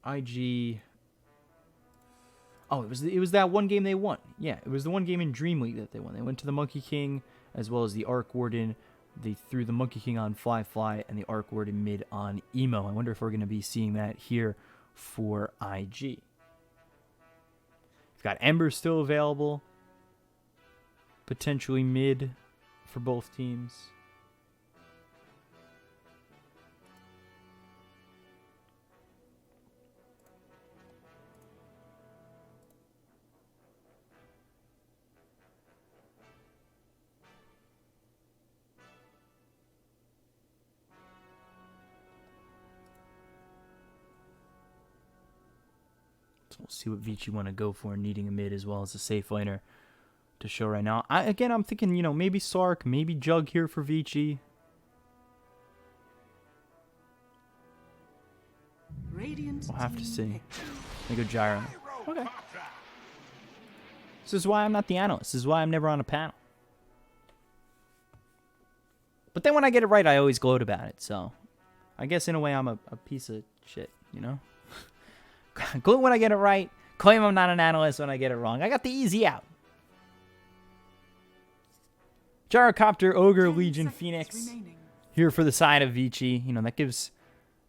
IG. Oh, it was that one game they won. Yeah, it was the one game in Dream League that they won. They went to the Monkey King as well as the Arc Warden. They threw the Monkey King on Fly Fly and the Arc Warden mid on Emo. I wonder if we're going to be seeing that here for IG. We've got Ember still available. Potentially mid for both teams. We'll see what Vici want to go for, needing a mid as well as a safe laner to show right now. I'm thinking, maybe Sark, maybe Jug here for Vici. We'll have to see. They go Gyro. Okay. This is why I'm not the analyst. This is why I'm never on a panel. But then when I get it right, I always gloat about it. So I guess in a way I'm a piece of shit, Gloat when I get it right. Claim I'm not an analyst when I get it wrong. I got the easy out. Gyrocopter, Ogre, Legion, Phoenix. Here for the side of Vici. That gives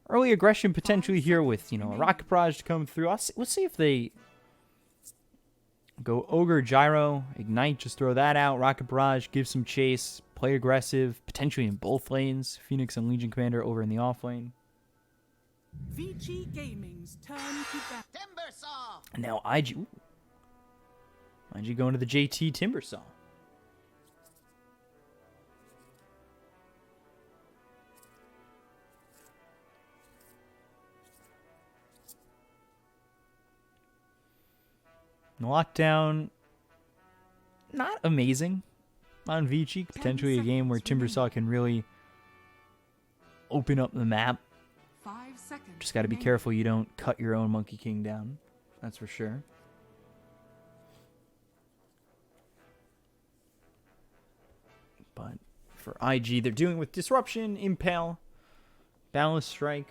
early aggression potentially here with, a Rocket Barrage to come through. Let's see if they go Ogre, Gyro, Ignite. Just throw that out. Rocket Barrage, give some chase. Play aggressive, potentially in both lanes. Phoenix and Legion Commander over in the off lane. Vici Gaming's turn to bat. Timbersaw. And now IG. Ooh. IG going to the JT Timbersaw. Lockdown, not amazing on Vici. Potentially a game where Timbersaw can really open up the map. 5 seconds. Just got to be careful you don't cut your own Monkey King down. That's for sure. But for IG, they're dealing with Disruption, Impale, Balance Strike.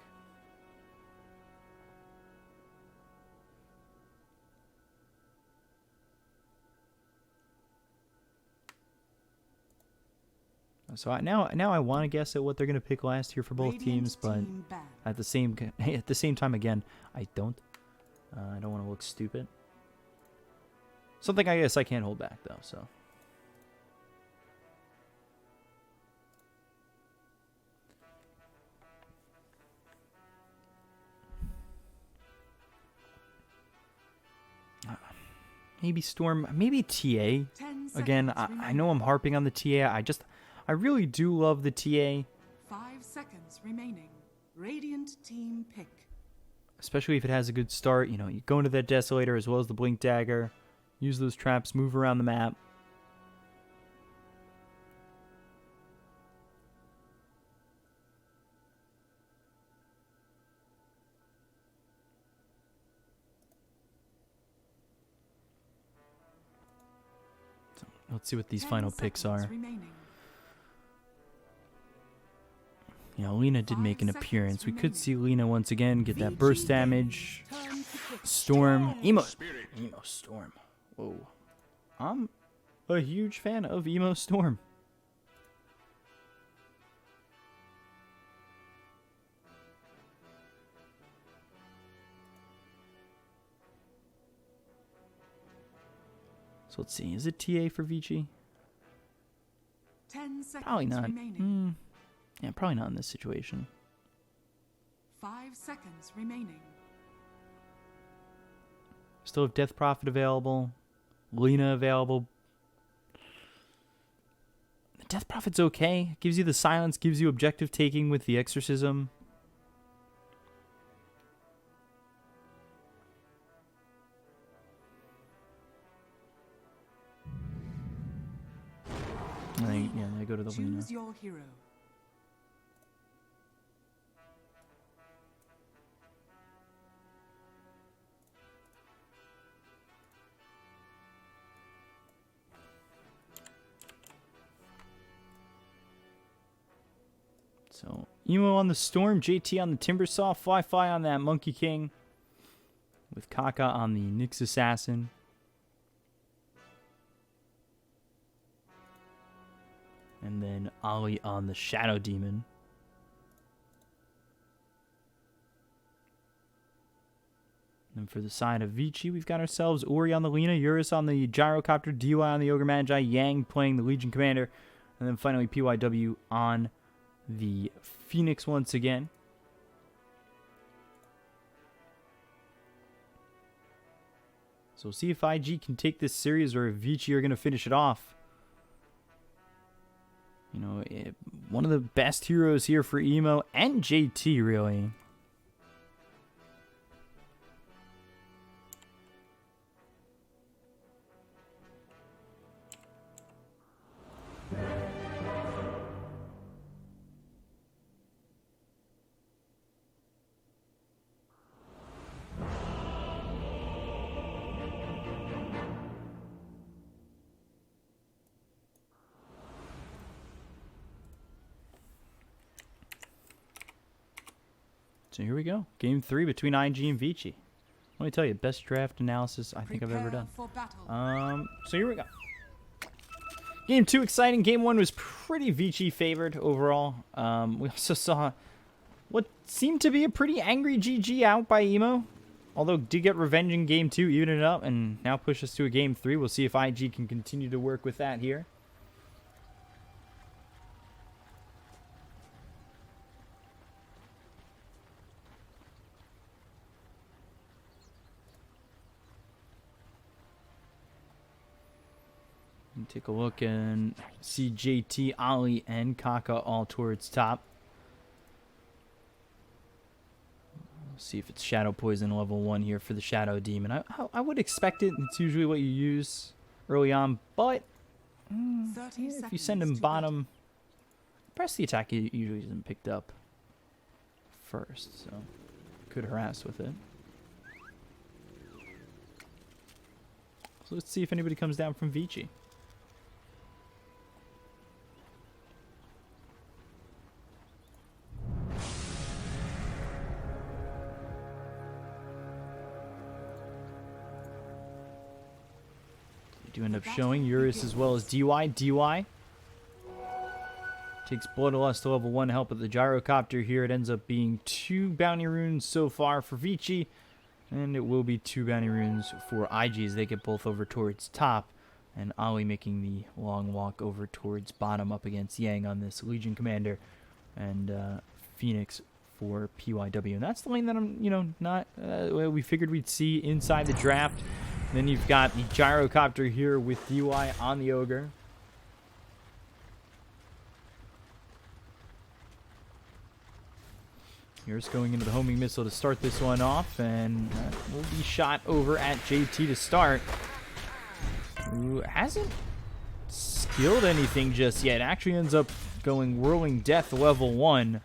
So now I want to guess at what they're going to pick last here for both teams, but at the same time, again, I don't want to look stupid. Something I guess I can't hold back though. So maybe Storm, maybe TA. Again, I know I'm harping on the TA. I really do love the TA. 5 seconds remaining. Radiant team pick. Especially if it has a good start. You go into that Desolator as well as the Blink Dagger. Use those traps, move around the map. So, let's see what these final picks are. Remaining. Lena did make an appearance. We could see Lena once again get that burst damage. Storm. Emo Storm. Whoa. I'm a huge fan of Emo Storm. So let's see. Is it TA for Vici? 10 seconds Probably not. remaining. Yeah, probably not in this situation. 5 seconds remaining. Still have Death Prophet available. Lena available. The Death Prophet's okay. Gives you the silence, gives you objective taking with the Exorcism. I go to the Lena. Choose your hero. So, Emo on the Storm, JT on the Timbersaw, Fly on that Monkey King. with Kaka on the Nyx Assassin. And then Ollie on the Shadow Demon. And for the side of Vici, we've got ourselves Ori on the Lina, Eurus on the Gyrocopter, DY on the Ogre Magi, Yang playing the Legion Commander, and then finally PYW on the Phoenix once again. So we'll see if IG can take this series or if Vici are going to finish it off. You know, one of the best heroes here for Emo and JT, really. So here we go. Game 3 between IG and Vici. Let me tell you, best draft analysis I think I've ever done. So here we go. Game 2 exciting. Game 1 was pretty Vici favored overall. We also saw what seemed to be a pretty angry GG out by Emo. Although did get revenge in Game 2, even it up, and now push us to a Game 3. We'll see if IG can continue to work with that here. Take a look and see JT, Ollie, and Kaka all towards top. See if it's Shadow Poison level 1 here for the Shadow Demon. I would expect it. It's usually what you use early on, but if you send him bottom, press the attack usually isn't picked up first, so could harass with it. So let's see if anybody comes down from Vici. Do end up showing Eurus as well as DY. DY takes Bloodlust to level 1 help with the Gyrocopter here. It ends up being 2 bounty runes so far for Vici, and it will be 2 bounty runes for IG as they get both over towards top, and Ollie making the long walk over towards bottom up against Yang on this Legion Commander, and Phoenix for PYW. And that's the lane that I'm, not we figured we'd see inside the draft. Then you've got the Gyrocopter here with DY on the Ogre. Here's going into the homing missile to start this one off, and will be shot over at JT to start. Who hasn't skilled anything just yet. Actually ends up going Whirling Death level 1.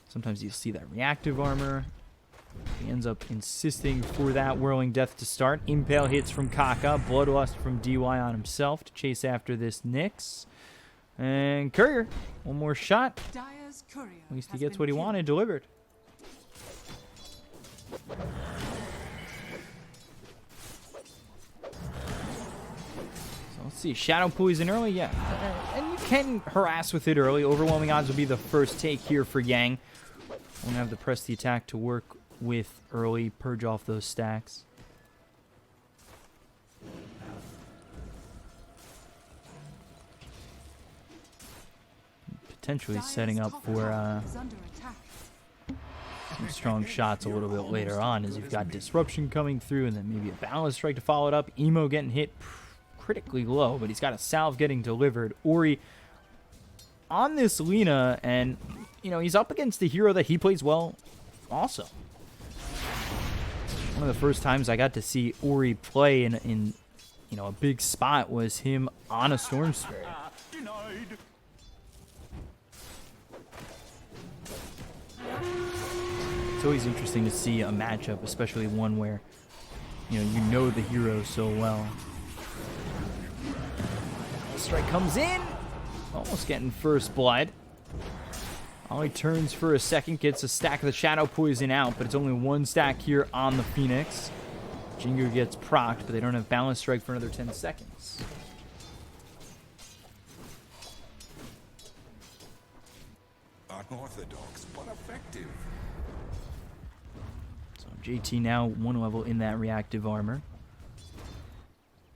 Sometimes you see that reactive armor. He ends up insisting for that Whirling Death to start. Impale hits from Kaka. Bloodlust from DY on himself to chase after this Nyx. And Courier, one more shot. At least he gets what he wanted delivered. So let's see. Shadow Poison early, yeah. And you can harass with it early. Overwhelming odds will be the first take here for Yang. Won't have to press the attack to work with early, purge off those stacks. Potentially setting up for some strong shots a little bit later on, as you've got Disruption coming through and then maybe a Balance Strike to follow it up. Emo getting hit critically low, but he's got a salve getting delivered. Ori on this Lina, and he's up against the hero that he plays well also. One of the first times I got to see Ori play in a big spot was him on a Storm Spirit. It's always interesting to see a matchup, especially one where you know the hero so well. Strike comes in, almost getting first blood. Ollie turns for a second, gets a stack of the Shadow Poison out, but it's only one stack here on the Phoenix. Jingu gets procced, but they don't have Balance Strike for another 10 seconds. Unorthodox, but effective. So JT now 1 level in that reactive armor.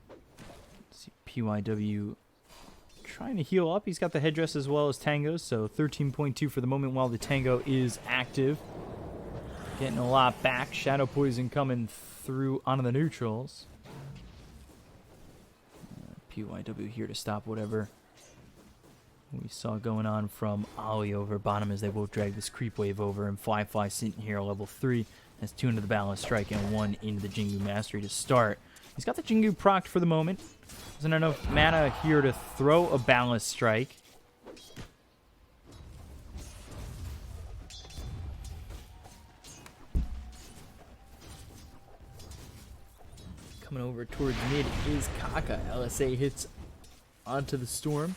Let's see, PYW trying to heal up. He's got the headdress as well as Tango's, so 13.2 for the moment while the Tango is active. Getting a lot back. Shadow Poison coming through onto the neutrals. PYW here to stop whatever we saw going on from Ollie over bottom as they both drag this creep wave over, and Fly sitting here level 3 has 2 into the Balance Strike and 1 into the Jingu Mastery to start. He's got the Jingu procced for the moment. Doesn't have enough mana here to throw a Balance Strike. Coming over towards mid is Kaka. LSA hits onto the Storm.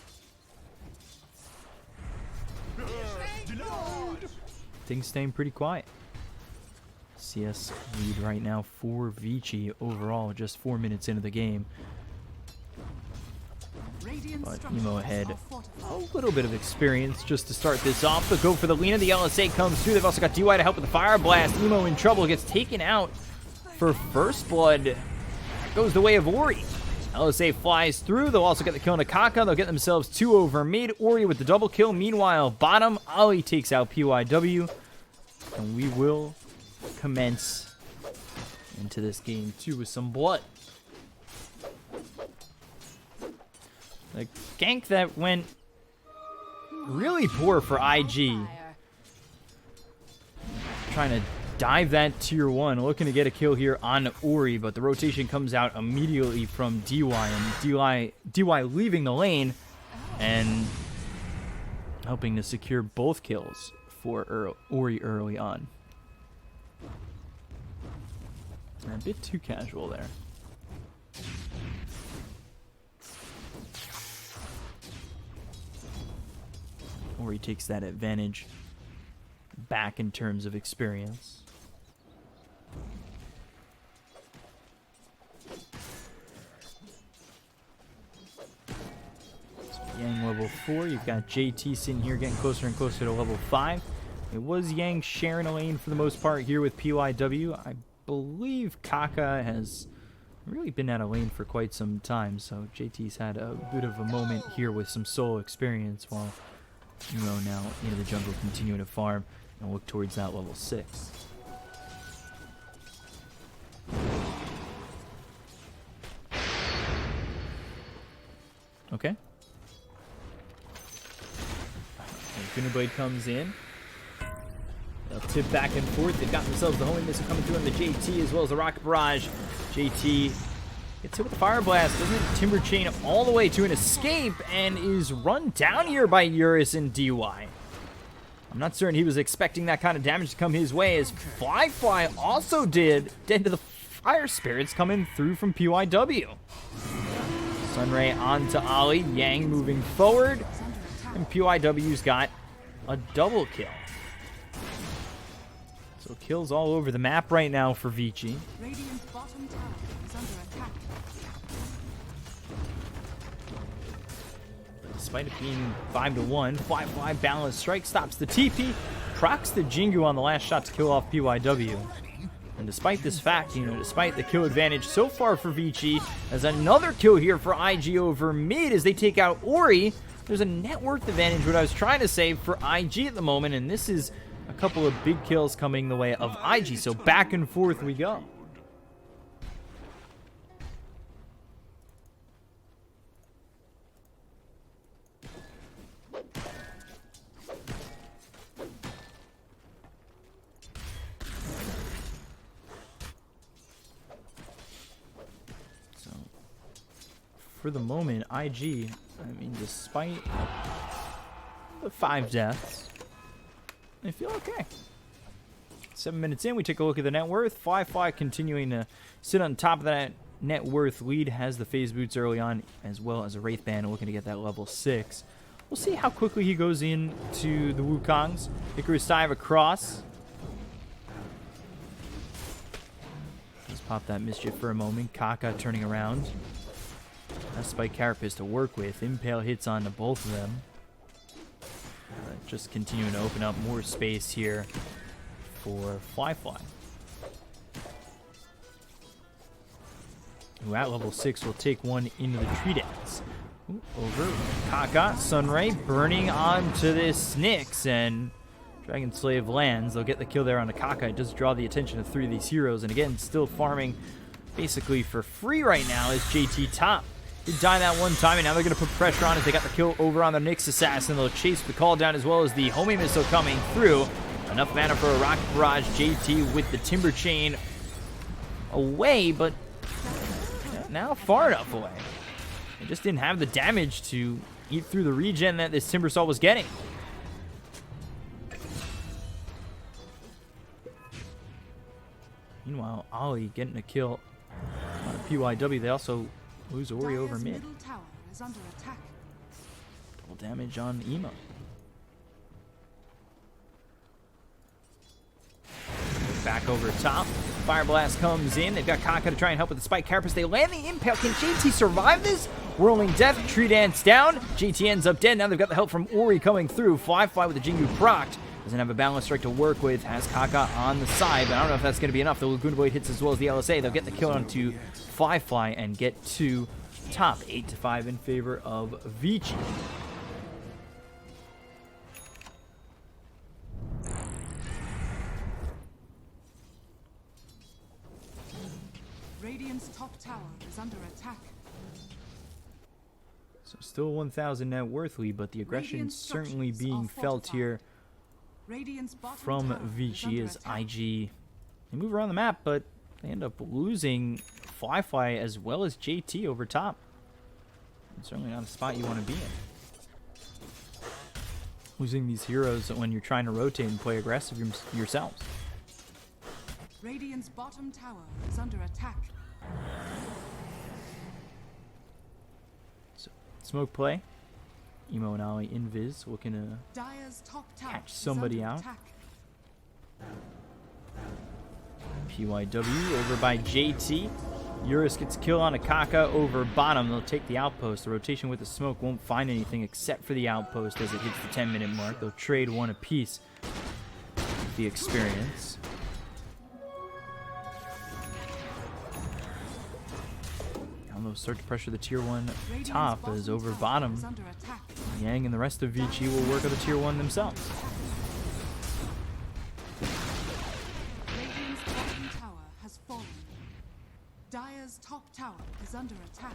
Things staying pretty quiet. CS lead right now for Vici overall, just 4 minutes into the game. But Emo ahead, a little bit of experience just to start this off. They'll go for the Lina. The LSA comes through. They've also got DY to help with the Fire Blast. Emo in trouble, gets taken out for First Blood. Goes the way of Ori. LSA flies through. They'll also get the kill on Kaka. They'll get themselves 2 over mid. Ori with the double kill. Meanwhile, bottom, Ollie takes out PYW. And we will commence into this game 2 with some blood. The gank that went really poor for IG. Trying to dive that tier 1, looking to get a kill here on Ori, but the rotation comes out immediately from DY, and DY leaving the lane and helping to secure both kills for Ori early on. A bit too casual there. Ori takes that advantage back in terms of experience. Yang level 4. You've got JT sitting here getting closer and closer to level 5. It was Yang sharing a lane for the most part here with PYW. I believe Kaka has really been out of lane for quite some time, so JT's had a bit of a moment here with some solo experience while Emo now into the jungle continuing to farm and look towards that level 6. Okay. Blade comes in. They'll tip back and forth. They've got themselves the homing missile coming through on the JT as well as the Rocket Barrage. JT gets hit with the Fire Blast, doesn't Timber Chain all the way to an escape and is run down here by Eurus and DY. I'm not certain he was expecting that kind of damage to come his way, as Fly also did, dead to the Fire Spirits coming through from PYW. Sunray onto Ollie, Yang moving forward, and PYW's got a double kill. So kills all over the map right now for Vici. Radiant's bottom tower is under attack. Despite it being 5-1, Fly Balance Strike stops the TP, procs the Jingu on the last shot to kill off PYW. And despite this fact, despite the kill advantage so far for Vici, there's another kill here for IG over mid as they take out Ori. There's a net worth advantage, what I was trying to say, for IG at the moment, and this is a couple of big kills coming the way of IG, so back and forth we go. So, for the moment, IG, despite the 5 deaths, they feel okay. 7 minutes in, we take a look at the net worth. Fly continuing to sit on top of that net worth lead, has the phase boots early on, as well as a Wraith Band looking to get that level 6. We'll see how quickly he goes in to the Wukongs. Icarus dive across. Let's pop that mischief for a moment. Kaka turning around. That Spike Carapace to work with. Impale hits onto both of them. Just continuing to open up more space here for Fly, who at level 6 will take one into the tree dance. Ooh, over Kaka, Sunray burning onto this Nyx, and Dragon Slave lands. They'll get the kill there on the Kaka. It does draw the attention of 3 of these heroes, and again, still farming basically for free right now is JT top. Did die that one time, and now they're going to put pressure on as they got the kill over on the Nyx Assassin. They'll chase the call down as well as the homing missile coming through. Enough mana for a rocket barrage. JT with the Timber Chain away, but now far enough away. They just didn't have the damage to eat through the regen that this Timbersaw was getting. Meanwhile, Ollie getting a kill on a PYW. They also lose Ori over mid. Middle tower is under attack. Double damage on Emo. Back over top. Fire Blast comes in. They've got Kaka to try and help with the Spike Carapace. They land the Impale. Can JT survive this? Whirling Death. Tree Dance down. JT ends up dead. Now they've got the help from Ori coming through. Fly with the Jingu procced. Doesn't have a balance strike to work with. Has Kaka on the side, but I don't know if that's going to be enough. The Laguna Blade hits as well as the LSA. They'll get the kill onto Fly and get to top 8-5 in favor of Vici. Radiant's top tower is under attack. So still 1,000 net worth lead, but the aggression certainly being felt here from Vici as IG. They move around the map, but they end up losing Fly as well as JT over top. It's certainly not a spot you want to be in. Losing these heroes when you're trying to rotate and play aggressive yourselves. Radiant's bottom tower is under attack. So, smoke play. Emo and Ollie invis looking to Dire's top tower catch somebody out. Attack. PYW over by JT. Eurus gets kill on a Kaka over bottom. They'll take the outpost. The rotation with the smoke won't find anything except for the outpost as it hits the 10-minute mark. They'll trade one apiece with the experience. Now they'll start to pressure the tier 1 top as over bottom. Yang and the rest of Vici will work on the tier 1 themselves. Radiant's bottom tower has fallen. Dire's top tower is under attack.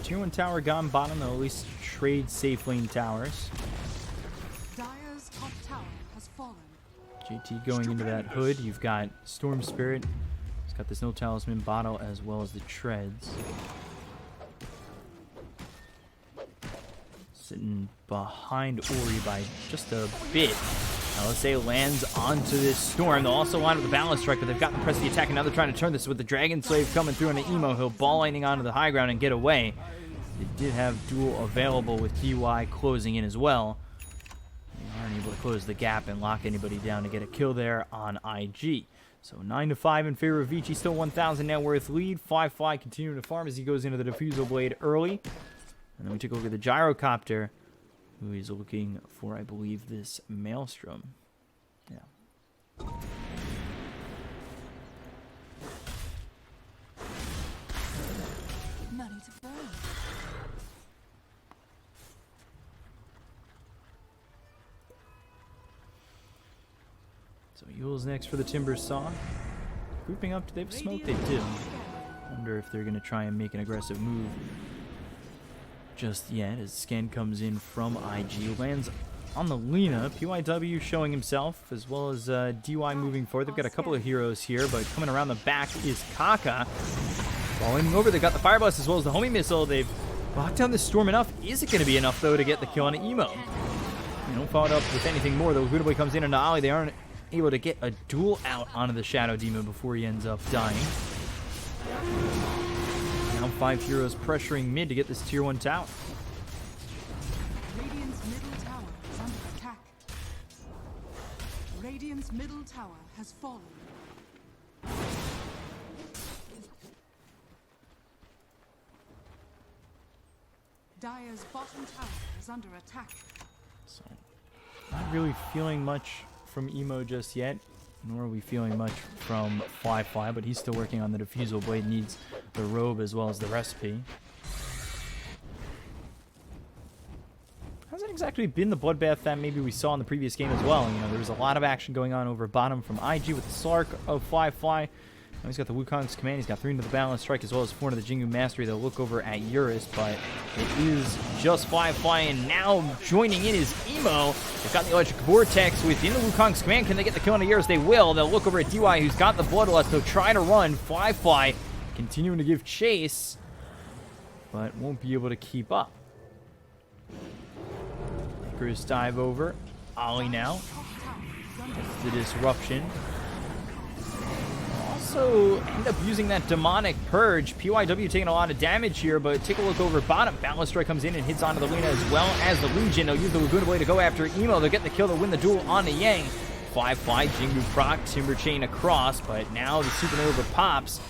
Tier 1 tower gone bottom. They'll at least trade safe lane towers. Dire's top tower has fallen. JT going into that hood. You've got Storm Spirit. He's got this No Talisman bottle as well as the treads. Sitting behind Ori by just a bit. LSA lands onto this Storm. They'll also line up the balance strike, but they've got the press of the attack, and now they're trying to turn this with the Dragon Slave coming through on the Emo. He'll ball lining onto the high ground and get away. They did have duel available with DY closing in as well. They aren't able to close the gap and lock anybody down to get a kill there on IG. So 9-5 in favor of Vici. Still 1,000 net worth lead. Fly continuing to farm as he goes into the Diffusal Blade early. And then we take a look at the Gyrocopter, who is looking for, I believe, this Maelstrom. Yeah. Money to burn. So Yule's next for the Timber Saw. Grouping up, they've smoked, they do. Wonder if they're going to try and make an aggressive move just yet as scan comes in from IG. Lands on the Lina. PYW showing himself as well as DY moving forward. They've got a couple of heroes here, but coming around the back is Kaka. Falling over, they've got the Fire Blast as well as the homing missile. They've locked down this Storm enough. Is it going to be enough, though, to get the kill on Emo? They don't follow it up with anything more. The Laguna Blade comes in on Ollie. They aren't able to get a duel out onto the Shadow Demon before he ends up dying. Now 5 heroes pressuring mid to get this tier 1 tower. Radiant's middle tower is under attack. Radiant's middle tower has fallen. Dire's bottom tower is under attack. So, not really feeling much from Emo just yet, nor are we feeling much from Fly, but he's still working on the Diffusal Blade, needs the robe as well as the recipe. Hasn't exactly been the bloodbath that maybe we saw in the previous game as well. You know, there was a lot of action going on over bottom from IG with the Slark of Fly. Now he's got the Wukong's command, he's got 3 into the balance strike as well as 4 into the Jingu Mastery. They'll look over at Eurus, but it is just Fly, and now joining in is Emo. They've got the Electric Vortex within the Wukong's command. Can they get the kill on Eurus? They will. They'll look over at DY, who's got the Bloodlust. They'll try to run. Fly continuing to give chase, but won't be able to keep up. Icarus dive over. Ollie now. Gets the disruption. Also end up using that demonic purge. PYW taking a lot of damage here, but take a look over bottom. Balance Strike comes in and hits onto the Luna as well as the Legion. They'll use the Laguna Blade to go after Emo. They'll get the kill to win the duel on the Yang. Fly, Jingu proc, Timber Chain across, but now the Supernova pops.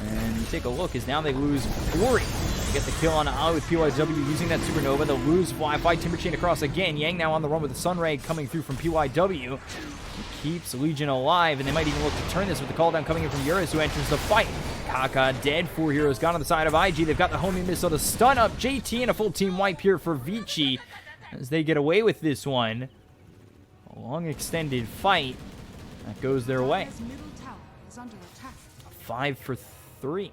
And you take a look, as now they lose Ori. They get the kill on Ali with PYW using that Supernova. They'll lose Fly, Timber Chain across again. Yang now on the run with the Sunray coming through from PYW. Keeps Legion alive, and they might even look to turn this with the call down coming in from Eurus, who enters the fight. Kaka dead. 4 heroes gone on the side of IG. They've got the homing missile to stun up JT, and a full team wipe here for Vici as they get away with this one. A long extended fight that goes their way. Dire's middle tower is under attack. 5 for 3.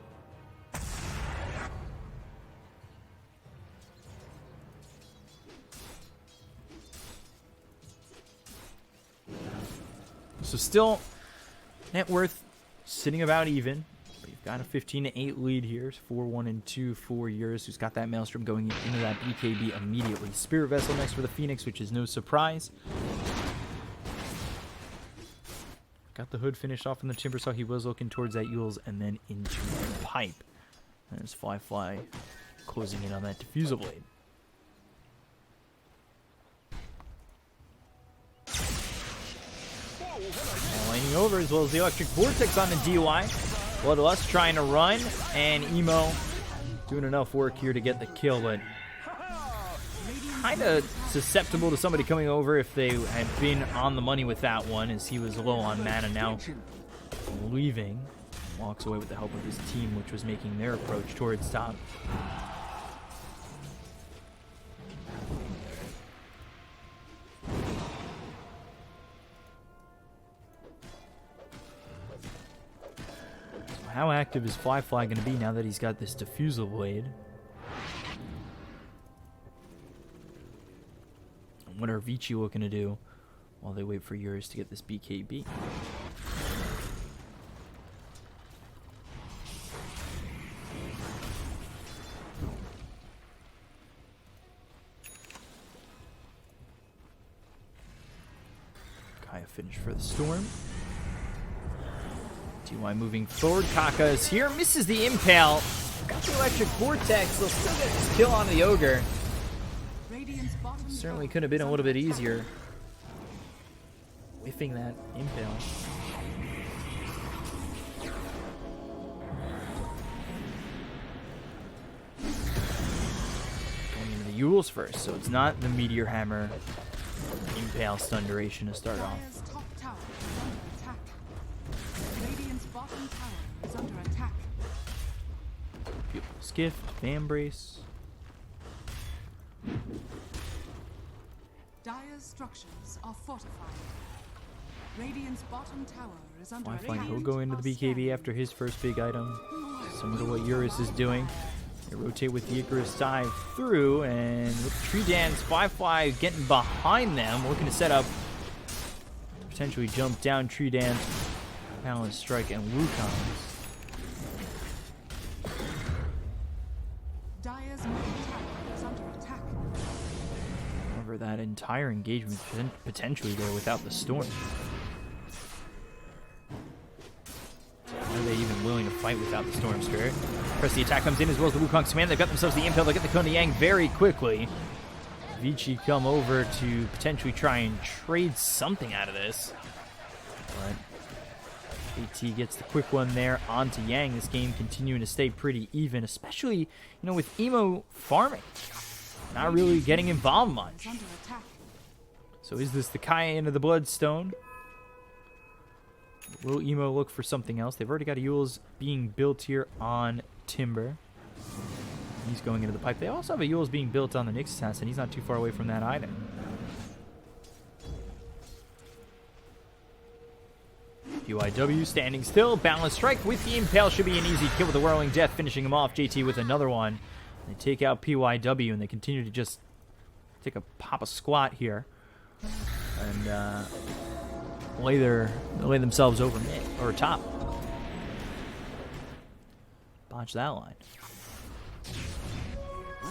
So still, net worth sitting about even. But you've got a 15-8 lead here. It's 4-1 and 2 for Eurus, who's got that Maelstrom going into that BKB immediately. Spirit Vessel next for the Phoenix, which is no surprise. Got the hood finished off in the Timber Saw. He was looking towards that Yules and then into the pipe. There's Fly closing in on that Diffusal Blade. Laning over as well as the Electric Vortex on the DY. Bloodlust trying to run, and Emo doing enough work here to get the kill, but kind of susceptible to somebody coming over if they had been on the money with that one, as he was low on mana. Now leaving, walks away with the help of his team, which was making their approach towards top. How active is Fly going to be now that he's got this Diffusal Blade? And what are Vici looking to do while they wait for Eurus to get this BKB? Kaya finished for the Storm. DY moving forward. Kaka is here. Misses the Impale. Got the Electric Vortex. They'll still get this kill on the Ogre. Certainly could have been a little bit easier. Whiffing that Impale. Going into the Yules first, so it's not the Meteor Hammer Impale stun duration to start off. Bottom tower is under attack. Beautiful Skiff, Fan Brace. Dire's structures are fortified. Radiant's bottom tower is under Wi-Fi attack. will go into the BKB after his first big item. Similar to what Eurus is doing. They rotate with the Icarus dive through, and with Tree Dance, Fly getting behind them, looking to set up, potentially jump down Tree Dance, Balance Strike, and Wukong's. Dire's middle tower is under attack. However, that entire engagement potentially there without the Storm. Are they even willing to fight without the Storm Spirit. Press the attack comes in as well as the Wukong's command. They've got themselves the impale. They'll get the Kona Yang very quickly. Vici come over to potentially try and trade something out of this. But AT gets the quick one there onto Yang. This game continuing to stay pretty even, especially, you know, with Emo farming. Not really getting involved much. So is this the Kaya into the Bloodstone? Will Emo look for something else? They've already got Eul's being built here on Timber. He's going into the pipe. They also have a Eul's being built on the Nyx Assassin. He's not too far away from that either. PYW standing still. Balanced strike with the Impale. Should be an easy kill with the Whirling Death, finishing him off. JT with another one. They take out PYW, and they continue to just take a pop a squat here. And lay themselves over mid, or top. Botch that line.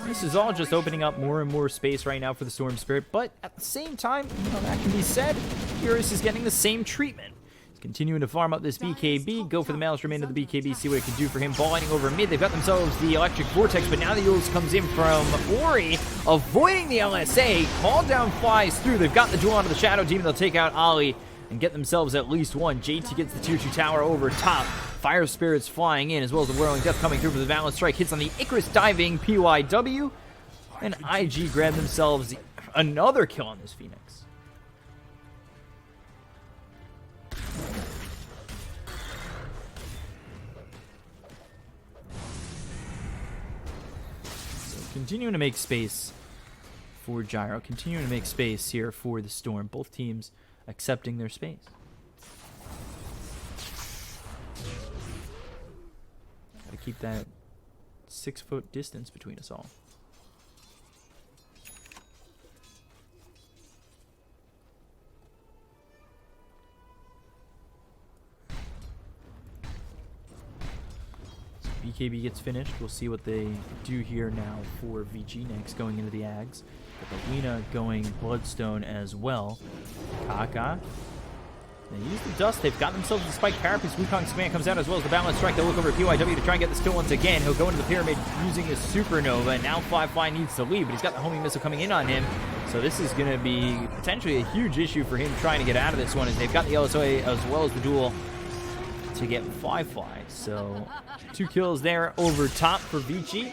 This is all just opening up more and more space right now for the Storm Spirit, but at the same time, you know, that can be said, Eurus is getting the same treatment. He's continuing to farm up this BKB, go for the Maelstrom into the BKB, see what it can do for him. Balling over mid, they've got themselves the Electric Vortex, but now the Eul's comes in from Ori, avoiding the LSA, Call Down flies through, they've got the duel onto the Shadow Demon, they'll take out Ali and get themselves at least one. JT gets the tier 2 tower over top. Fire Spirits flying in, as well as the Whirling Death coming through for the Balance Strike. Hits on the Icarus diving PYW. And IG grab themselves another kill on this Phoenix. So continuing to make space for Gyro. Continuing to make space here for the Storm. Both teams accepting their space. Gotta keep that 6-foot distance between us all. So BKB gets finished. We'll see what they do here now for VG next, going into the Ags. But the Lina going Bloodstone as well. Kaka. They use the dust. They've got themselves the Spike Carapace. Wukong's command comes out as well as the Balance Strike. They'll look over at PYW to try and get this kill once again. He'll go into the Pyramid using his Supernova. And now Fly needs to leave, but he's got the homing missile coming in on him. So this is going to be potentially a huge issue for him trying to get out of this one, as they've got the LSOA as well as the duel to get Fly. So 2 kills there over top for Vici.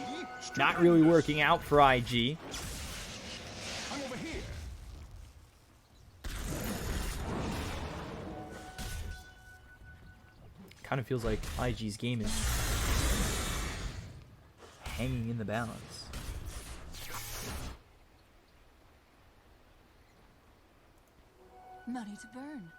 Not really working out for IG. Kind of feels like IG's game is hanging in the balance. Money to burn.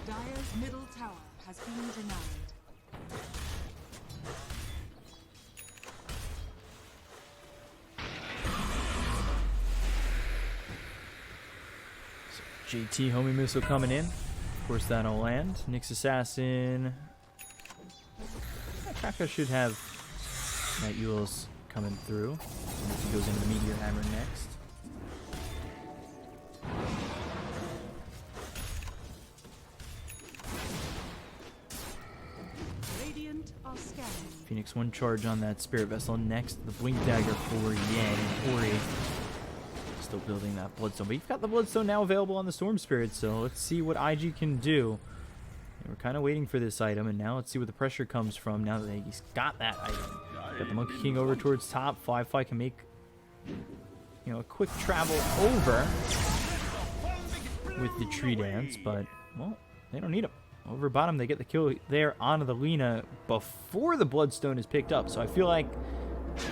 Dire's middle tower has been denied. JT homing missile coming in. Of course, that'll land. Nyx Assassin. Kaka should have that Eul's coming through. He goes into the Meteor Hammer next. Radiant are scanning. Phoenix 1 charge on that Spirit Vessel. Next, the Blink Dagger for Yang. And Ori still building that Bloodstone. But you've got the Bloodstone now available on the Storm Spirit, so let's see what IG can do. And we're kind of waiting for this item, and now let's see where the pressure comes from now that he's got that item. Got the Monkey King over towards top. Fly can make, you know, a quick travel over with the Tree Dance, but, well, they don't need him. Over bottom, they get the kill there onto the Lina before the Bloodstone is picked up, so I feel like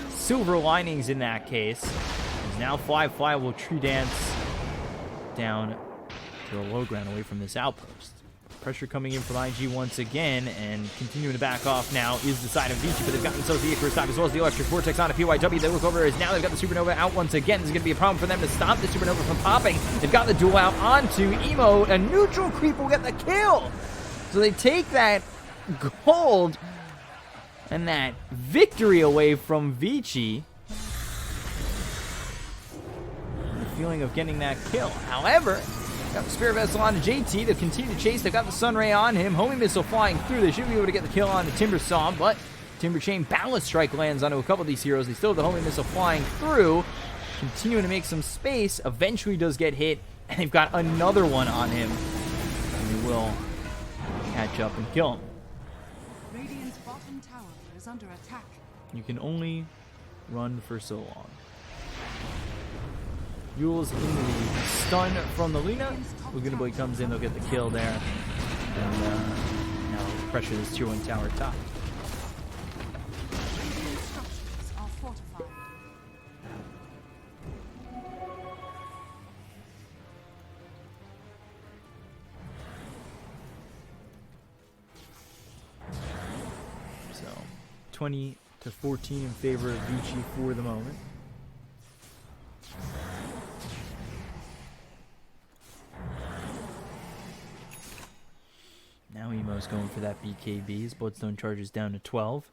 silver linings in that case. Now Fly will Tree Dance down to the low ground away from this outpost. Pressure coming in from IG once again, and continuing to back off now is the side of Vici, but they've got themselves the Icarus dive as well as the Electric Vortex on a PYW. They look over as now they've got the Supernova out once again. This is going to be a problem for them to stop the Supernova from popping. They've got the duel out onto Emo. A neutral creep will get the kill. So they take that gold and that victory away from Vici. feeling of getting that kill. However, got the Spirit Vessel on to JT. They'll continue to chase. They've got the Sunray on him. Homing Missile flying through. They should be able to get the kill on the Timber Saw, but Timber Chain Ballast Strike lands onto a couple of these heroes. They still have the Homing Missile flying through, continuing to make some space. Eventually does get hit, and they've got another one on him. And they will catch up and kill him. Radiant's bottom tower is under attack. You can only run for so long. Yule's in the stun from the Lina. Laguna Blade comes in, they'll get the kill there. And now pressure this tier 1 tower top. Radiant structures are fortified. So 20 to 14 in favor of Vici for the moment. Now Emo's going for that BKB. His Bloodstone charges down to 12.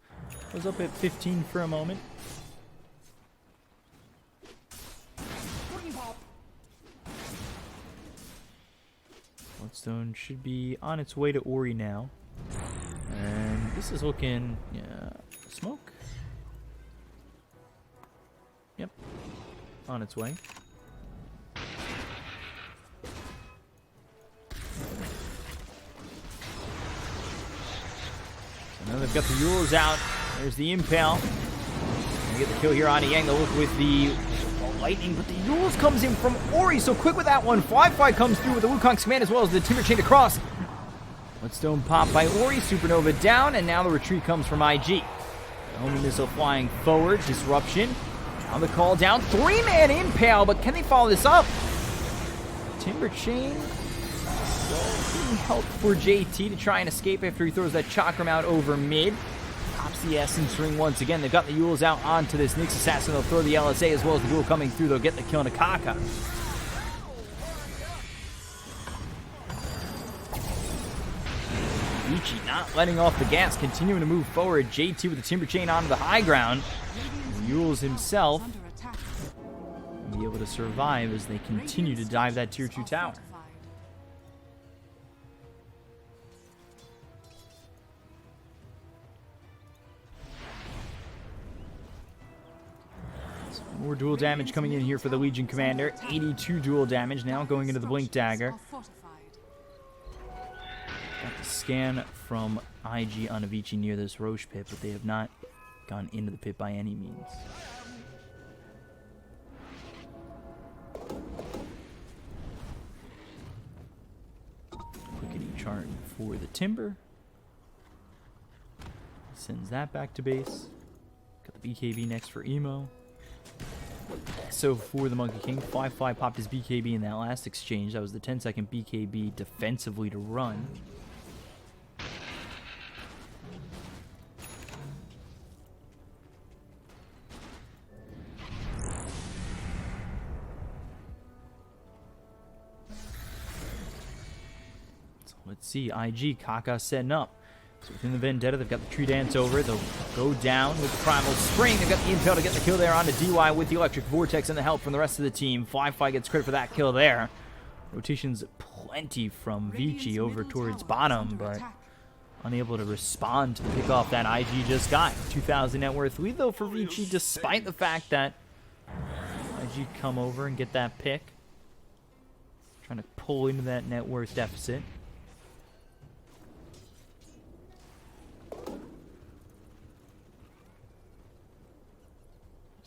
Was up at 15 for a moment. Bloodstone should be on its way to Ori now. And this is looking... yeah, smoke? Yep. On its way. Now they've got the Yules out. There's the Impale. They get the kill here on Yang. They'll look with the Lightning, but the Yules comes in from Ori. So quick with that one. Fly comes through with the Wukong's command as well as the Timber Chain across. Bloodstone pop by Ori. Supernova down, and now the retreat comes from IG. The Homing Missile flying forward. Disruption. Now the call down. 3-man Impale, but can they follow this up? Timber Chain. Help for JT to try and escape after he throws that Chakram out over mid. Pops the Essence Ring once again. They've got the Yules out onto this Nyx Assassin. They'll throw the LSA as well as the Yule coming through. They'll get the kill on Akaka. Vici not letting off the gas, continuing to move forward. JT with the Timber Chain onto the high ground. Yules himself will be able to survive as they continue to dive that tier 2 tower. More dual damage coming in here for the Legion Commander. 82 dual damage now going into the Blink Dagger. Got the scan from IG on Vici near this Roche pit, but they have not gone into the pit by any means. Quickening chart for the Timber. Sends that back to base. Got the BKB next for Emo. So for the Monkey King, Fly popped his BKB in that last exchange. That was the 10-second BKB defensively to run. So let's see, IG, Kaka setting up. So within the Vendetta, they've got the Tree Dance over. They'll go down with the Primal Spring. They've got the Impale to get the kill there onto DY with the Electric Vortex and the help from the rest of the team. Fly gets credit for that kill there. Rotation's plenty from Vici over towards bottom, but unable to respond to the pick off that IG just got. 2,000 net worth lead, though, for Vici, despite the fact that IG come over and get that pick. Trying to pull into that net worth deficit.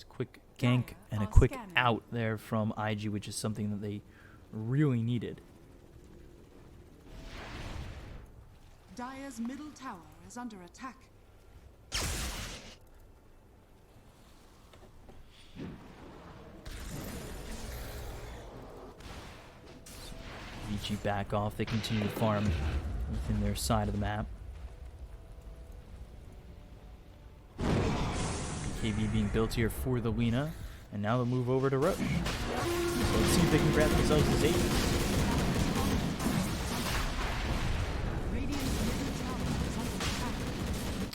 Quick gank and a quick out there from IG, which is something that they really needed. Dire's middle tower is under attack. Vici back off. They continue to farm within their side of the map. BKB being built here for the Lina, and now they'll move over to Roche. So let's see if they can grab themselves this Aegis.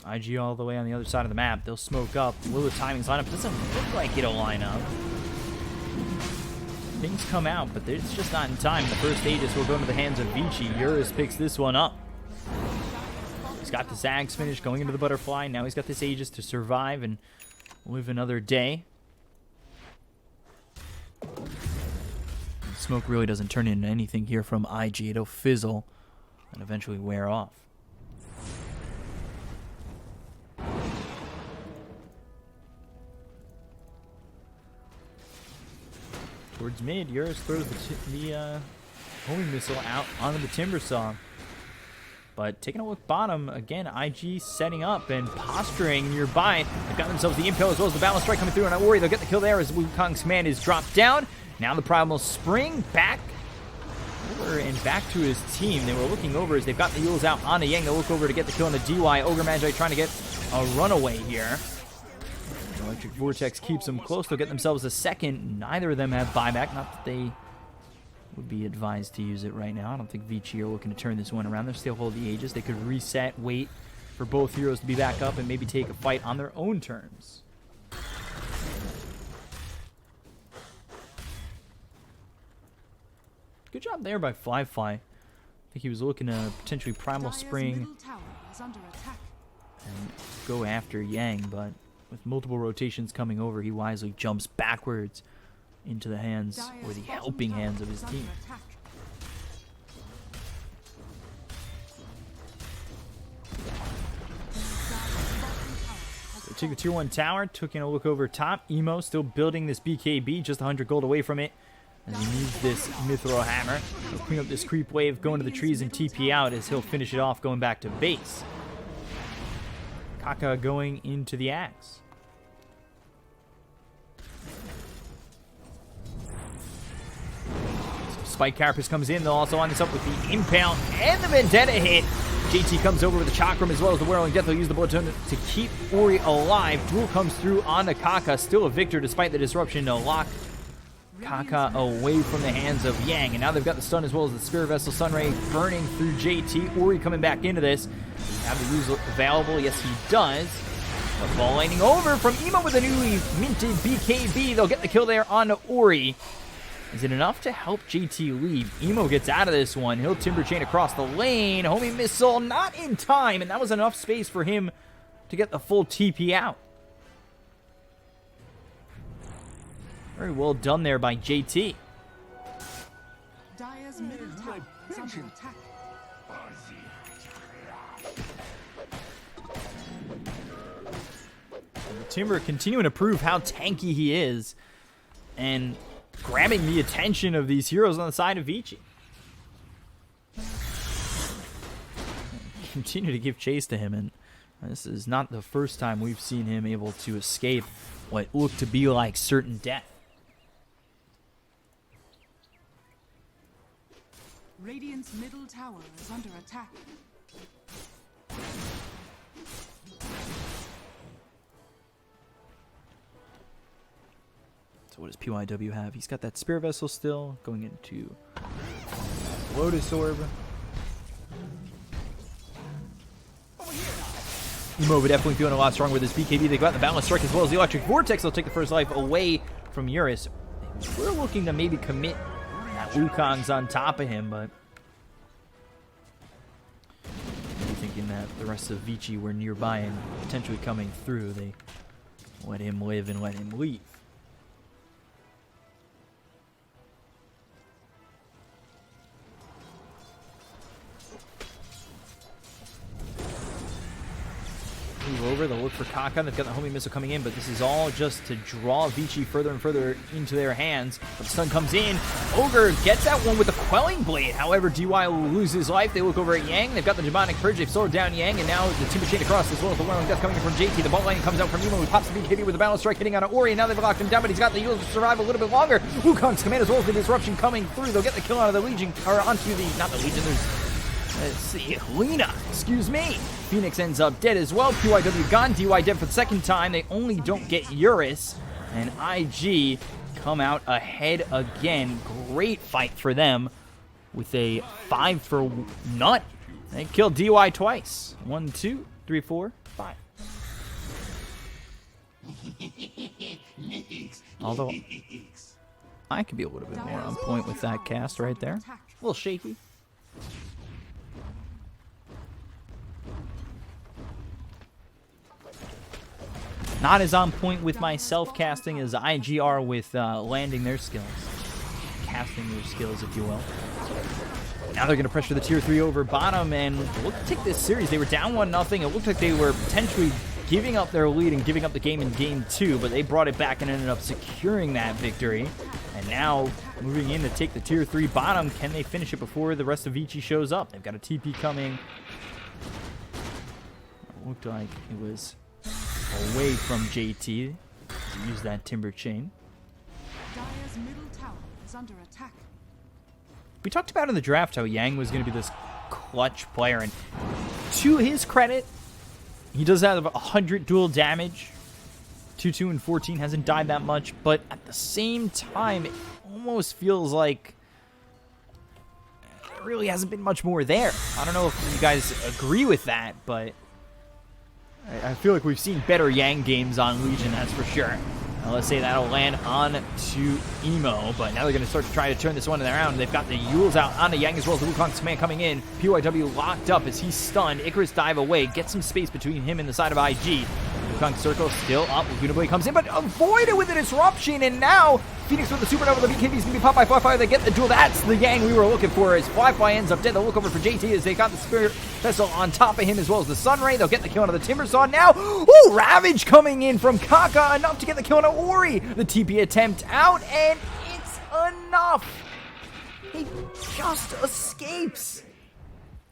IG all the way on the other side of the map. They'll smoke up. Will the timings line up? Doesn't look like it'll line up. things come out, but it's just not in time. The first Aegis will go into the hands of Vici. Eurus picks this one up. He's got the Zags finish going into the Butterfly. Now he's got this Aegis to survive and live another day. Smoke really doesn't turn into anything here from IG. It'll fizzle and eventually wear off. Towards mid, Eurus throws the homing missile out onto the Timber Saw. But taking a look bottom, again, IG setting up and posturing nearby. They've got themselves the Impale as well as the Balance Strike coming through, and I worry they'll get the kill there as Wukong's command is dropped down. Now the Primal Spring back over and back to his team. They were looking over as they've got the Yules out on a Yang. They'll look over to get the kill on the DY. Ogre Magi trying to get a runaway here. Electric Vortex keeps them close. They'll get themselves a second. Neither of them have buyback. Not that they would be advised to use it right now. I don't think Vici are looking to turn this one around. They'll still hold the Aegis. They could reset, wait for both heroes to be back up, and maybe take a fight on their own terms. Good job there by Fly. I think he was looking to potentially Primal Spring and go after Yang, but with multiple rotations coming over, he wisely jumps backwards into the hands, or the helping hands of his team. So take the tier 1 tower, taking a look over top. Emo still building this BKB, just 100 gold away from it. As he needs this Mithril Hammer. He'll clean up this creep wave, go into the trees and TP out as he'll finish it off going back to base. Kaka going into the axe. So Spike Carapace comes in. They'll also line this up with the Impale and the Vendetta hit. JT comes over with the Chakram as well as the Whirling Death. They'll use the Bloodstone to keep Ori alive. Duel comes through on the Kaka. Still a victor despite the disruption to lock Kaka away from the hands of Yang, and now they've got the stun as well as the Spirit Vessel Sunray burning through JT. Ori coming back into this. Have the use available. Yes, he does. The ball lining over from Emo with a newly minted BKB. They'll get the kill there on Ori. Is it enough to help JT leave? Emo gets out of this one. He'll Timber Chain across the lane. Homing missile not in time, and that was enough space for him to get the full TP out. Very well done there by JT. Dire's middle tower is under attack. Timber continuing to prove how tanky he is and grabbing the attention of these heroes on the side of Vici. Continue to give chase to him, and this is not the first time we've seen him able to escape what looked to be like certain death. Radiant's middle tower is under attack. So what does PYW have? He's got that Spirit Vessel still, going into Lotus Orb. Emo definitely feeling a lot stronger with his BKB. They got the Balance Strike as well as the Electric Vortex. They'll take the first life away from Eurus. We're looking to maybe commit that Wukong's on top of him, but maybe thinking that the rest of Vici were nearby and potentially coming through, they let him live and let him leave. Move over, they'll look for Kaka. They've got the homing missile coming in, but this is all just to draw Vici further and further into their hands. But the stun comes in. Ogre gets that one with the Quelling Blade. However, DY will lose his life. They look over at Yang. They've got the Demonic Purge. They've slowed down Yang, and now the Timber Chain across as well as the Whirling Death coming in from JT. The ball line comes out from Emo, who pops the BKB with the Balance Strike hitting on Ori, and now they've locked him down, but he's got the Yules to survive a little bit longer. Wukong's command as well as the disruption coming through. They'll get the kill out of the Legion, or onto the, not the Legion, let's see, Lena, excuse me. Phoenix ends up dead as well. PYW gone, DY dead for the second time. They only don't get Eurus, and IG come out ahead again. Great fight for them with a 5 for none. They killed DY twice. 1, 2, 3, 4, 5. Although I could be a little bit more on point with that cast right there. A little shaky. Not as on point with my self-casting as IG are with landing their skills. Casting their skills, if you will. Now they're going to pressure the tier 3 over bottom, and look to take this series. They were down 1-0. It looked like they were potentially giving up their lead and giving up the game in game 2, but they brought it back and ended up securing that victory. And now moving in to take the tier 3 bottom. Can they finish it before the rest of Vici shows up? They've got a TP coming. It looked like it was away from JT to use that timber chain. Dire's middle tower is under attack. We talked about in the draft how Yang was going to be this clutch player, and to his credit, he does have 100 dual damage. 2-2 and 14 hasn't died that much, but at the same time, it almost feels like there really hasn't been much more there. I don't know if you guys agree with that, but I feel like we've seen better Yang games on Legion, that's for sure. Now let's say that'll land on to Emo, but now they're going to start to try to turn this one around. They've got the Yules out onto Yang as well as the Wukong's command coming in. PYW locked up as he's stunned. Icarus dive away, get some space between him and the side of IG. Wukong circle still up. Laguna Blade comes in, but avoided with a disruption, and now Phoenix with the supernova. The BKB's going to be popped by Flyfly. They get the duel. That's the Yang we were looking for as Flyfly ends up dead. They'll look over for JT as they got the Spirit Vessel on top of him as well as the Sunray. They'll get the kill onto the Timber Saw now. Ooh, Ravage coming in from Kaka. Enough to get the kill on Ori. The TP attempt out, and it's enough. He just escapes.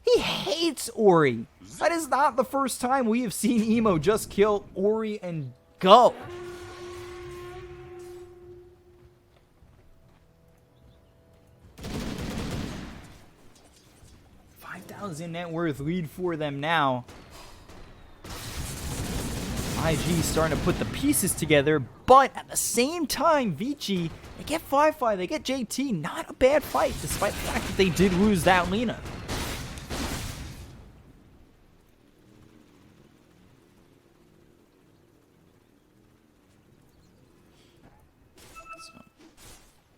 He hates Ori. That is not the first time we have seen Emo just kill Ori and go. $5,000 net worth lead for them now. IG starting to put the pieces together, but at the same time, Vici, they get Flyfly, they get JT. Not a bad fight, despite the fact that they did lose that Lina.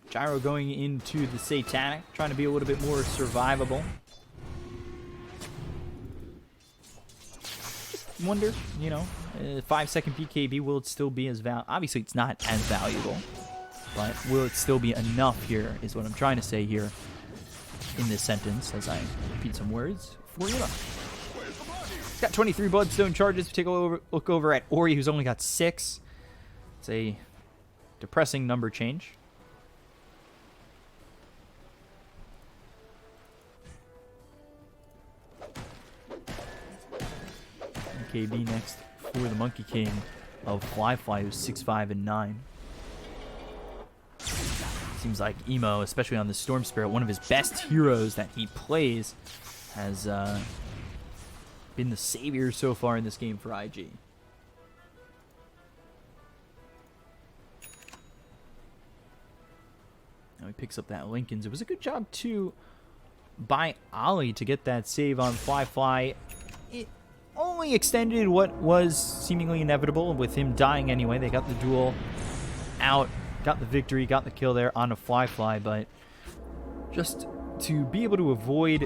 Gyro going into the Satanic, trying to be a little bit more survivable. Just wonder, you know, 5-second BKB, will it still be as valuable? Obviously, it's not as valuable, but will it still be enough here, is what I'm trying to say here in this sentence, as I repeat some words for you. He's got 23 Bloodstone charges. Take a look over at Ori, who's only got 6. It's a depressing number change. KB next for the Monkey King of Flyfly, who's 6'5" and 9. Seems like Emo, especially on the Storm Spirit, one of his best heroes that he plays, has been the savior so far in this game for IG. Now he picks up that Lincoln's. It was a good job, too, by Ollie to get that save on Flyfly. It only extended what was seemingly inevitable with him dying anyway. They got the duel out, got the victory, got the kill there on a Flyfly, but just to be able to avoid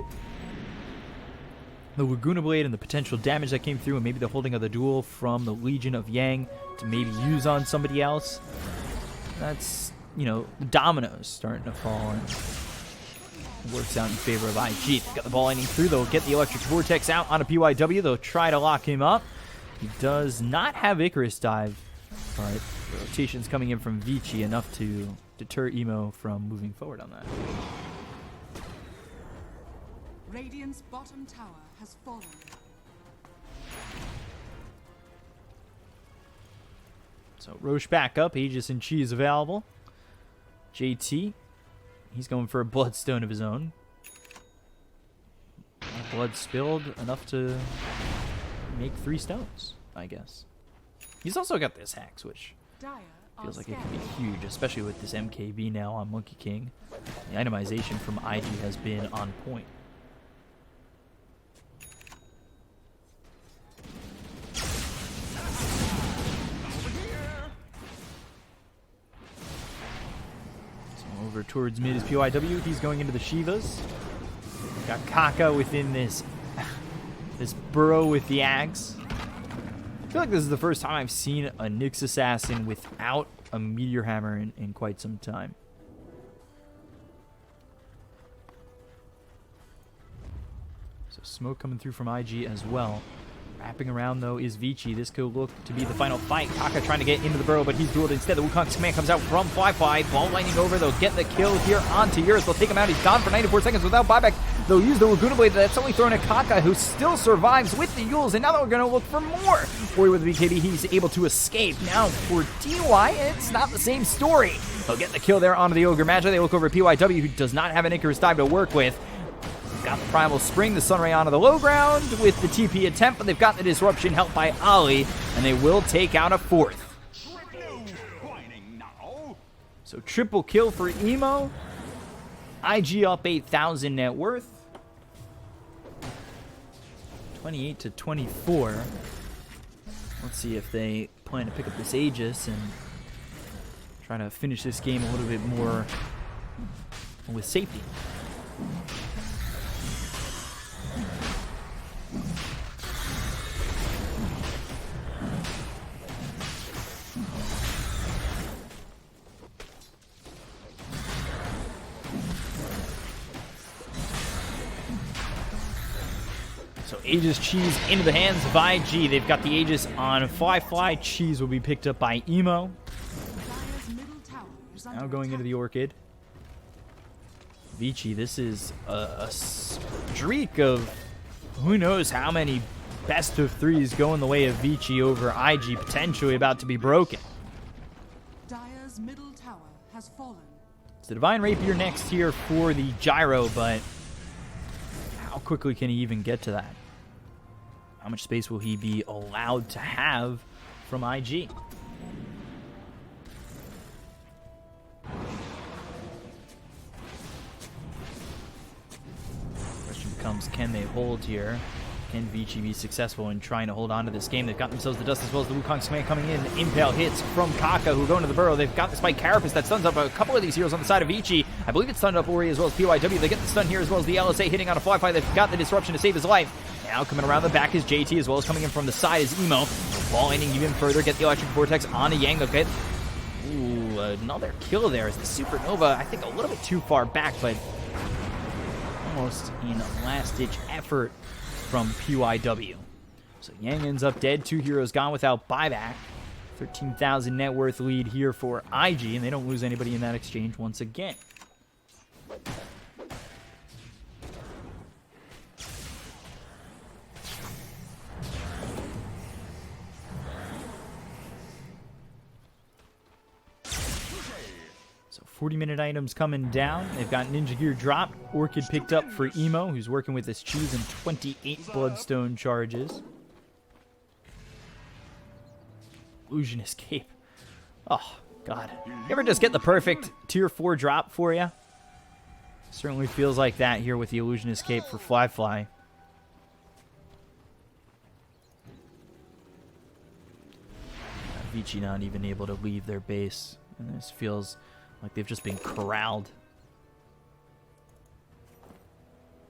the Laguna Blade and the potential damage that came through, and maybe the holding of the duel from the Legion of Yang to maybe use on somebody else, that's, you know, the dominoes starting to fall, and works out in favor of IG. They've got the ball lining through. They'll get the Electric Vortex out on a PYW. They'll try to lock him up. He does not have Icarus dive, but the rotation's coming in from Vici, enough to deter Emo from moving forward on that. Radiant's bottom tower has fallen. So Roche back up. Aegis and Chi is available. JT, he's going for a Bloodstone of his own. Blood spilled enough to make 3 stones, I guess. He's also got this Hex, which feels like it could be huge, especially with this MKB now on Monkey King. The itemization from IG has been on point. towards mid is PYW. He's going into the Shivas. Got Kaka within this burrow with the Ags. I feel like this is the first time I've seen a Nyx Assassin without a Meteor Hammer in quite some time. So smoke coming through from IG as well. Wrapping around, though, is Vici. This could look to be the final fight. Kaka trying to get into the burrow, but he's dueled instead. The Wukong's command comes out from Fly. Ball lightning over. They'll get the kill here onto Eurus. They'll take him out. He's gone for 94 seconds without buyback. They'll use the Laguna Blade. That's only thrown at Kaka, who still survives with the Yules. And now they're going to look for more. Boy, with the BKB, he's able to escape. Now for DY, it's not the same story. They'll get the kill there onto the Ogre Magi. They look over at PYW, who does not have an Icarus dive to work with. Got the Primal Spring, the Sunray onto the low ground with the TP attempt, but they've got the disruption helped by Ali, and they will take out a fourth. So triple kill for Emo. IG up 8,000 net worth. 28 to 24. Let's see if they plan to pick up this Aegis and try to finish this game a little bit more with safety. So Aegis Cheese into the hands of IG. They've got the Aegis on Fly. Cheese will be picked up by Emo. Now going into the Orchid. Vici, this is a streak of who knows how many best of threes going the way of Vici over IG, potentially about to be broken. Dire's middle tower has fallen. It's the Divine Rapier next here for the Gyro, but how quickly can he even get to that? How much space will he be allowed to have from IG? Question becomes, can they hold here? Can Vici be successful in trying to hold on to this game? They've got themselves the dust as well as the Wukong's command coming in. Impale hits from Kaka, who go into the burrow. They've got the Spike Carapace that stuns up a couple of these heroes on the side of Vici. I believe it's stunned up Ori as well as PYW. They get the stun here as well as the LSA hitting on a Fly. They've got the disruption to save his life. Now coming around the back is JT as well as coming in from the side is Emo. Ball ending even further. Get the Electric Vortex on to Yang. Okay. Ooh, another kill there as the Supernova, I think a little bit too far back, but almost in a last-ditch effort from PYW. So Yang ends up dead. Two heroes gone without buyback. 13,000 net worth lead here for IG, and they don't lose anybody in that exchange once again. So 40-minute items coming down. They've got Ninja Gear dropped. Orchid picked up for Emo, who's working with his cheese and 28 Bloodstone charges. Illusion Escape. Oh, God. You ever just get the perfect tier 4 drop for you? Certainly feels like that here with the Illusion Escape for Fly. Vici not even able to leave their base. And this feels like they've just been corralled.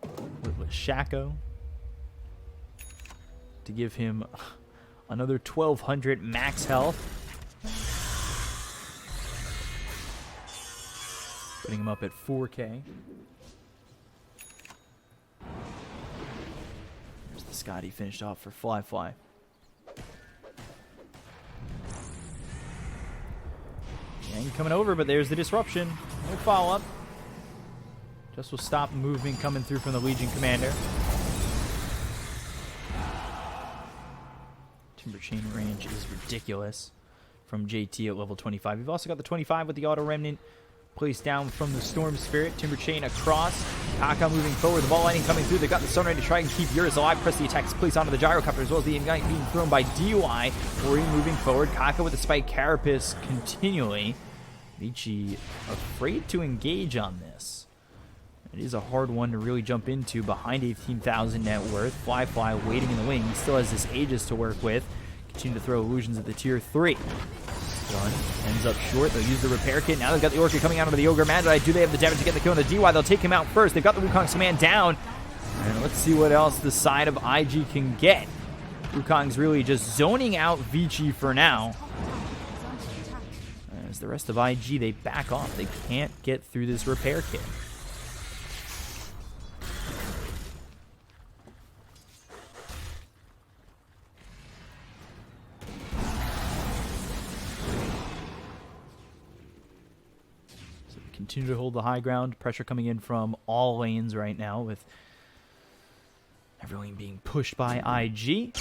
With Shaco to give him another 1,200 max health. Putting him up at 4K. There's the Scotty finished off for Fly. Yang coming over, but there's the disruption. No follow-up. Just will stop movement coming through from the Legion Commander. Timber Chain range is ridiculous from JT at level 25. We've also got the 25 with the Auto Remnant placed down from the Storm Spirit. Timber Chain across. Kaka moving forward. The ball lightning coming through. They've got the Sunray to try and keep Eurus alive. Press the attacks placed onto the Gyrocopter as well as the Ignite being thrown by DY. Ori moving forward. Kaka with the Spike Carapace continually. Vici afraid to engage on this. It is a hard one to really jump into behind 18,000 net worth. Fly waiting in the wing. He still has this Aegis to work with. Continue to throw illusions at the tier 3. Run ends up short. They'll use the repair kit. Now they've got the Orchid coming out of the Ogre Magi. Do they have the damage to get the kill on the DY? They'll take him out first. They've got the Wukong's command down. And let's see what else the side of IG can get. Wukong's really just zoning out Vici for now. As the rest of IG, they back off. They can't get through this repair kit. Continue to hold the high ground. Pressure coming in from all lanes right now, with everyone being pushed by IG.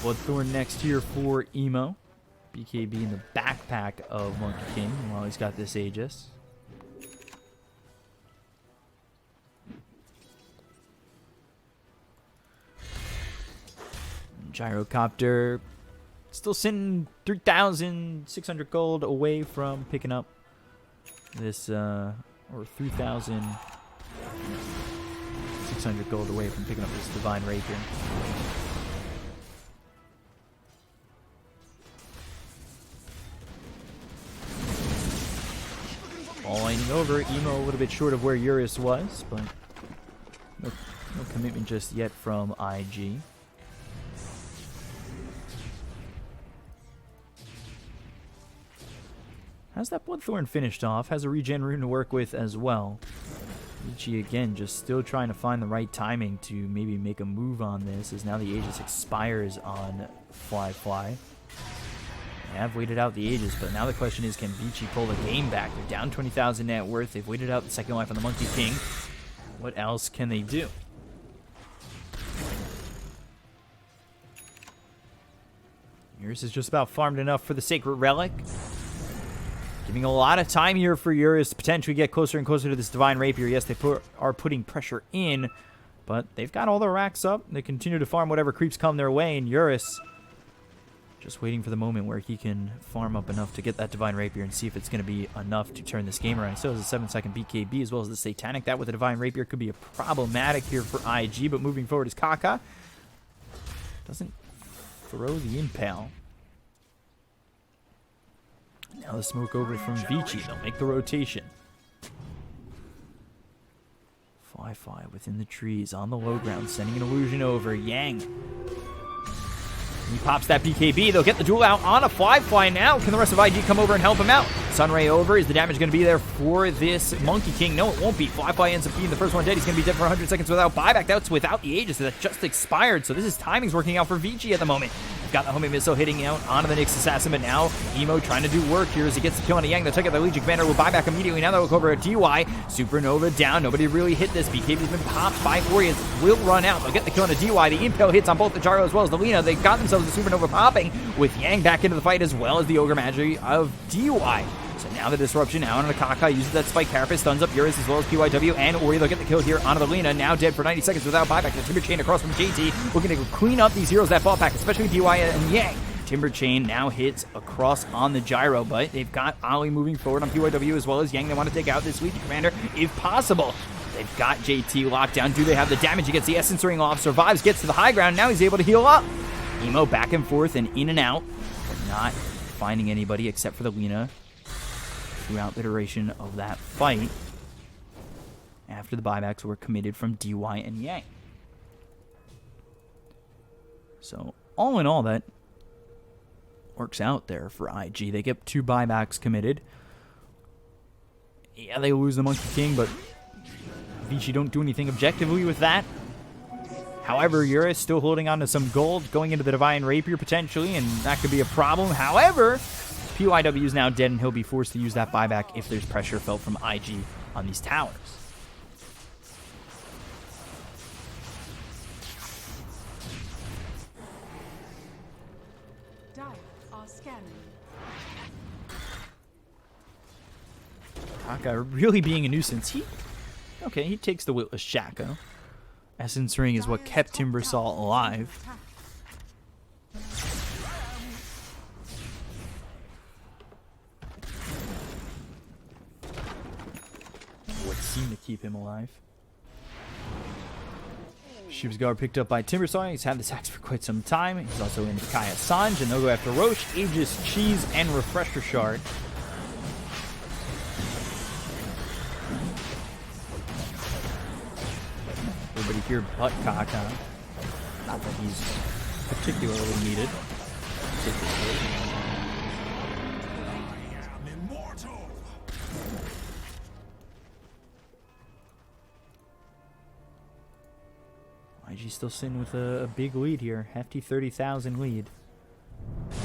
Bloodthorn next here for Emo. BKB in the backpack of Monkey King while he's got this Aegis. Gyrocopter still sitting 3,600 gold away from picking up this, or 3,600 gold away from picking up this Divine Rapier. All lining over. Emo a little bit short of where Eurus was, but no commitment just yet from IG. Has that Bloodthorn finished off. Has a regen rune to work with as well. Vici again just still trying to find the right timing to maybe make a move on this, as now the Aegis expires on Fly. They have waited out the Aegis, but now the question is, can Vici pull the game back? They're down 20,000 net worth. They've waited out the second life on the Monkey King. What else can they do? Eurus is just about farmed enough for the Sacred Relic. Giving a lot of time here for Eurus to potentially get closer and closer to this Divine Rapier. Yes, they are putting pressure in, but they've got all their racks up. They continue to farm whatever creeps come their way, and Eurus just waiting for the moment where he can farm up enough to get that Divine Rapier and see if it's going to be enough to turn this game around. Still has a 7-second BKB as well as the Satanic. That with a Divine Rapier could be a problematic here for IG, but moving forward is Kaka. Doesn't throw the Impale. Now the smoke over from Vici. They'll make the rotation. Fly within the trees on the low ground, sending an illusion over. Yang. He pops that BKB. They'll get the duel out on a Fly now. Can the rest of IG come over and help him out? Sunray over. Is the damage going to be there for this Monkey King? No, it won't be. Fly ends up being the first one dead. He's going to be dead for 100 seconds without buyback. That's without the Aegis that just expired. So this is timing's working out for Vici at the moment. Got the homing missile hitting out onto the Nyx assassin, but now Emo trying to do work here as he gets the kill on a Yang. They'll take out the Legion Commander, will buy back immediately. Now they'll look over at DY. Supernova down. Nobody really hit this. BKB's been popped by Orias. Will run out. They'll get the kill on a DY. The Impale hits on both the Gyro as well as the Lina. They've got themselves the Supernova popping with Yang back into the fight as well as the Ogre Magi of DY. So now the disruption out on the Kaka uses that Spike Carapace, stuns up Eurus as well as PYW and Ori. They'll get the kill here onto the Lina, now dead for 90 seconds without buyback. The Timber Chain across from JT, looking to clean up these heroes that fall back, especially DY and Yang. Timber Chain now hits across on the Gyro, but they've got Ollie moving forward on PYW as well as Yang. They want to take out this Legion Commander if possible. They've got JT locked down. Do they have the damage? He gets the Essence Ring off, survives, gets to the high ground. Now he's able to heal up. Emo back and forth and in and out, but not finding anybody except for the Lina throughout the duration of that fight after the buybacks were committed from DY and Yang. So all in all, that works out there for IG. They get 2 buybacks committed. Yeah, they lose the Monkey King, but Vici don't do anything objectively with that. However, Eurus still holding on to some gold going into the Divine Rapier potentially, and that could be a problem. However, PYW is now dead, and he'll be forced to use that buyback if there's pressure felt from IG on these towers. Kaka really being a nuisance. He takes the Witless Shaco. Essence Ring is what kept Timbersaw alive. What seemed to keep him alive. Shiv's guard picked up by Timbersaw. He's had this axe for quite some time. He's also in Kaya Sanj, and they'll go after Roche, Aegis, Cheese, and Refresher Shard. Everybody here but Kaka. Not that he's particularly needed. Take this away. IG's still sitting with a big lead here. Hefty 30,000 lead.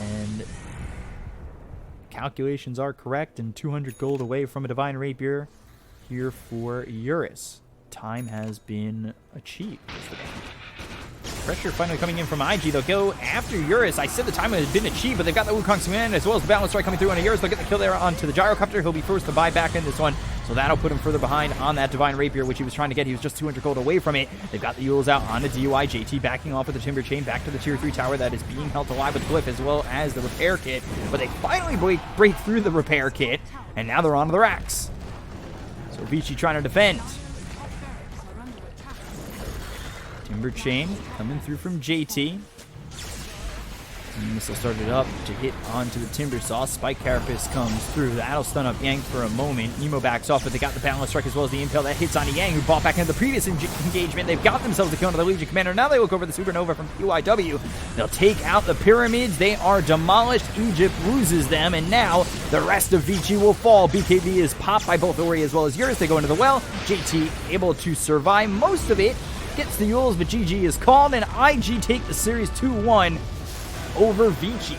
And calculations are correct, and 200 gold away from a Divine Rapier here for Eurus. Time has been achieved. Pressure finally coming in from IG. They'll go after Eurus. I said the time has been achieved, but they've got the Wukong Command as well as the Balance Strike coming through on Eurus. They'll get the kill there onto the Gyrocopter. He'll be forced to buy back in this one, so that'll put him further behind on that Divine Rapier, which he was trying to get. He was just 200 gold away from it. They've got the Yules out on the DUI. JT backing off with the Timber Chain back to the Tier 3 tower that is being held alive with Glyph as well as the Repair Kit. But they finally break through the Repair Kit, and now they're onto the racks. So Vici trying to defend. Timber Chain coming through from JT. And Missile started up to hit onto the Timber Saw. Spike Carapace comes through. That'll stun up Yang for a moment. Nemo backs off, but they got the Balance Strike as well as the Impale that hits on Yang, who bought back into the previous engagement. They've got themselves the kill into the Legion Commander. Now they look over the Supernova from PYW. They'll take out the Pyramids. They are demolished. Egypt loses them, and now the rest of Vici will fall. BKB is popped by both Ori as well as Eurus. They go into the well. JT able to survive most of it. Gets the Yules, but GG is called, and IG take the series 2-1 over Vici.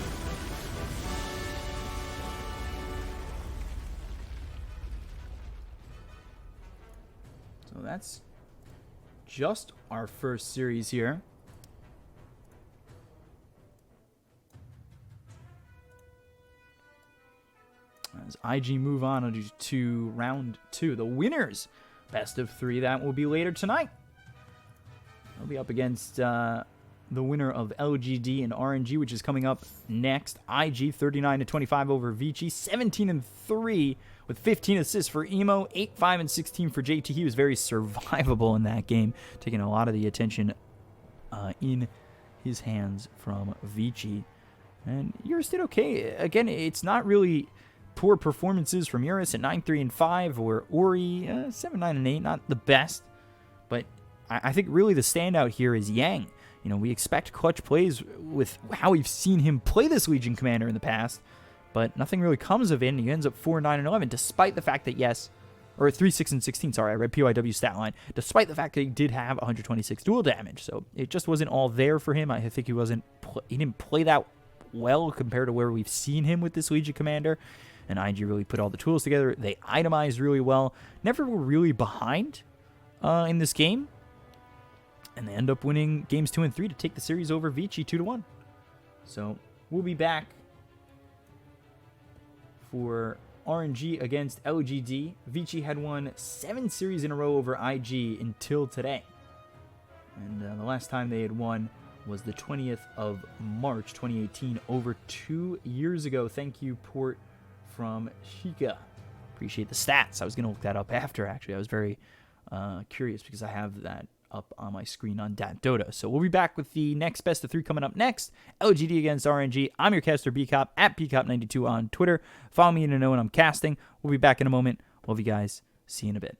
So that's just our first series here. As IG move on to round 2. The winners, best of 3, that will be later tonight. They'll be up against the winner of LGD and RNG, which is coming up next. IG 39-25 over Vici, 17-3 with 15 assists for Emo, 8-5 and 16 for JT. He was very survivable in that game, taking a lot of the attention in his hands from Vici. And Eurus did okay. Again, it's not really poor performances from Eurus at 9-3-5 or Ori 7-9-8, not the best, but I think really the standout here is Yang. You know, we expect clutch plays with how we've seen him play this Legion Commander in the past, but nothing really comes of it, and he ends up 4-9-11, despite the fact that, yes, or 3-6-16, sorry, I read PYW stat line, despite the fact that he did have 126 dual damage, so it just wasn't all there for him. I think he didn't play that well compared to where we've seen him with this Legion Commander, and IG really put all the tools together. They itemized really well, never were really behind in this game, and they end up winning games 2 and 3 to take the series over Vici 2-1. So we'll be back for RNG against LGD. Vici had won 7 series in a row over IG until today. And the last time they had won was the 20th of March 2018, over 2 years ago. Thank you, Port from Shika. Appreciate the stats. I was going to look that up after, actually. I was very curious because I have that up on my screen on Dota. So we'll be back with the next best of 3 coming up next. LGD against RNG. I'm your caster, Bkop, at Bkop92 on Twitter. Follow me to know when I'm casting. We'll be back in a moment. Love you guys. See you in a bit.